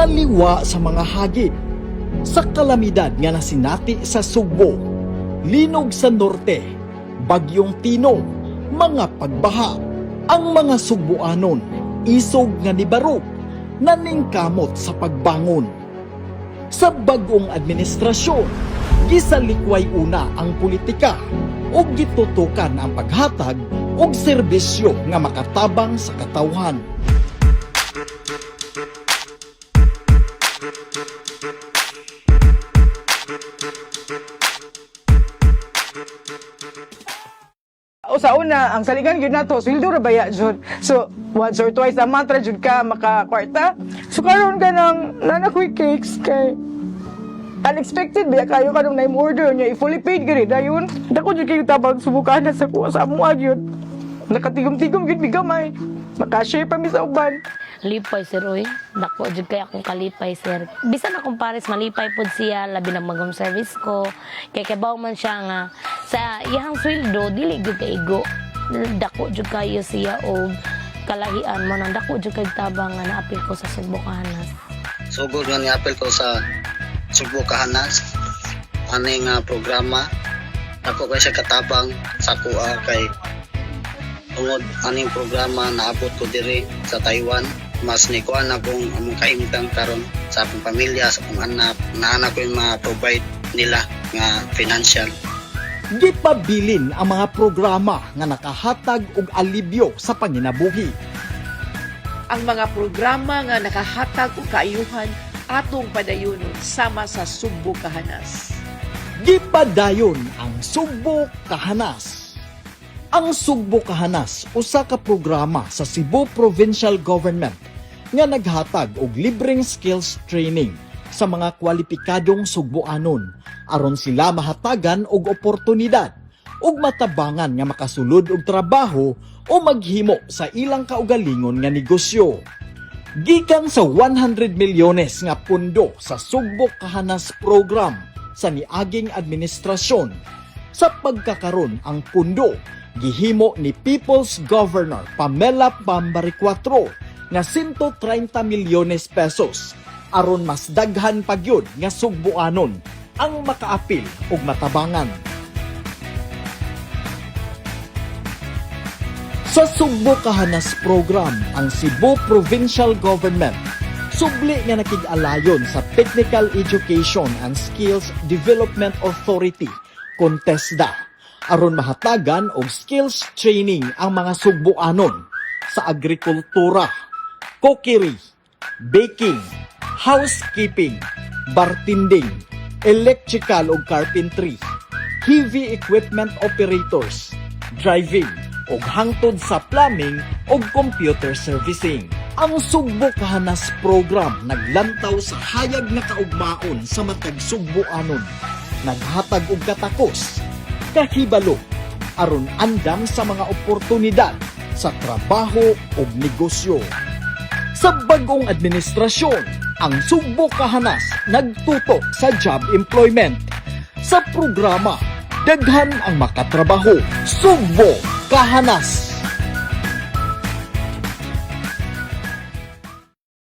taliwa sa mga hagit, sa kalamidad nga nasinati sa Sugbo, linog sa norte, bagyong Tinong, mga pagbaha, ang mga Sugboanon, isog nga nibarog, naningkamot sa pagbangon. Sa bagong administrasyon, gisalikway una ang politika ug gitutukan ang paghatag og serbisyo nga makatabang sa katawhan. O sa una, ang saligan gyud nato, sweldo ra baya jud. So, once or twice a month ra jud ka makakwarta. So karon ka nang nanakoy cakes kay unexpected biya kayo kanong na order niya fully paid gid dayon. Dako jud kayo tabang subukan na sa kuha sa amo gyud. Nakatigom-tigom gyud bigamay. Maka-share pa mi sa uban. Lipay sir oy, dako jud kay akong kalipay sir. Bisan akong pares malipay pod siya labi na mag-home service ko. Kay kabaw man siya nga sa iyang sweldo dili jud kay igo. Dako jud kayo siya og kalahian mo nang dako jud kay tabang nga naapil ko sa Sugbo Kahanas. Sugod nga ni-apil ko sa Sugbo Kahanas. Ani nga programa dako kay siya katabang sa kuha kay tungod aning programa naabot ko diri sa Taiwan. Mas ni kuan akong among kahimtang karon sa akong pamilya, sa akong anak, na ko yung ma-provide nila nga financial. Gipabilin ang mga programa nga nakahatag og alibyo sa panginabuhi. Ang mga programa nga nakahatag og kaayuhan atong padayonon sama sa Sugbo Kahanas. Gipadayon ang Sugbo Kahanas. Ang Sugbo Kahanas usa ka programa sa Cebu Provincial Government nga naghatag og libreng skills training sa mga kwalipikadong Sugboanon aron sila mahatagan og oportunidad ug matabangan nga makasulod og trabaho o maghimo sa ilang kaugalingon nga negosyo. Gikan sa 100 milyones nga pundo sa Sugbo Kahanas program sa niaging administrasyon, sa pagkakaron ang pundo gihimo ni People's Governor Pamela Pambaricuatro nga 130 milyones pesos aron mas daghan pa gyud nga Sugboanon ang makaapil og matabangan. Sa Sugbo Kahanas program, ang Cebu Provincial Government subli nga nakig-alayon sa Technical Education and Skills Development Authority, CONTESDA, aron mahatagan og skills training ang mga Sugboanon sa agrikultura, cookery, baking, housekeeping, bartending, electrical ug carpentry, heavy equipment operators, driving, ug hangtod sa plumbing ug computer servicing. Ang Sugbo Kahanas program naglantaw sa hayag nga kaugmaon sa matag Sugboanon, naghatag og katakos, kahibalo, aron andam sa mga oportunidad sa trabaho ug negosyo. Sa bagong administrasyon, ang Sugbo Kahanas nagtutok sa job employment. Sa programa, daghan ang makatrabaho. Sugbo Kahanas.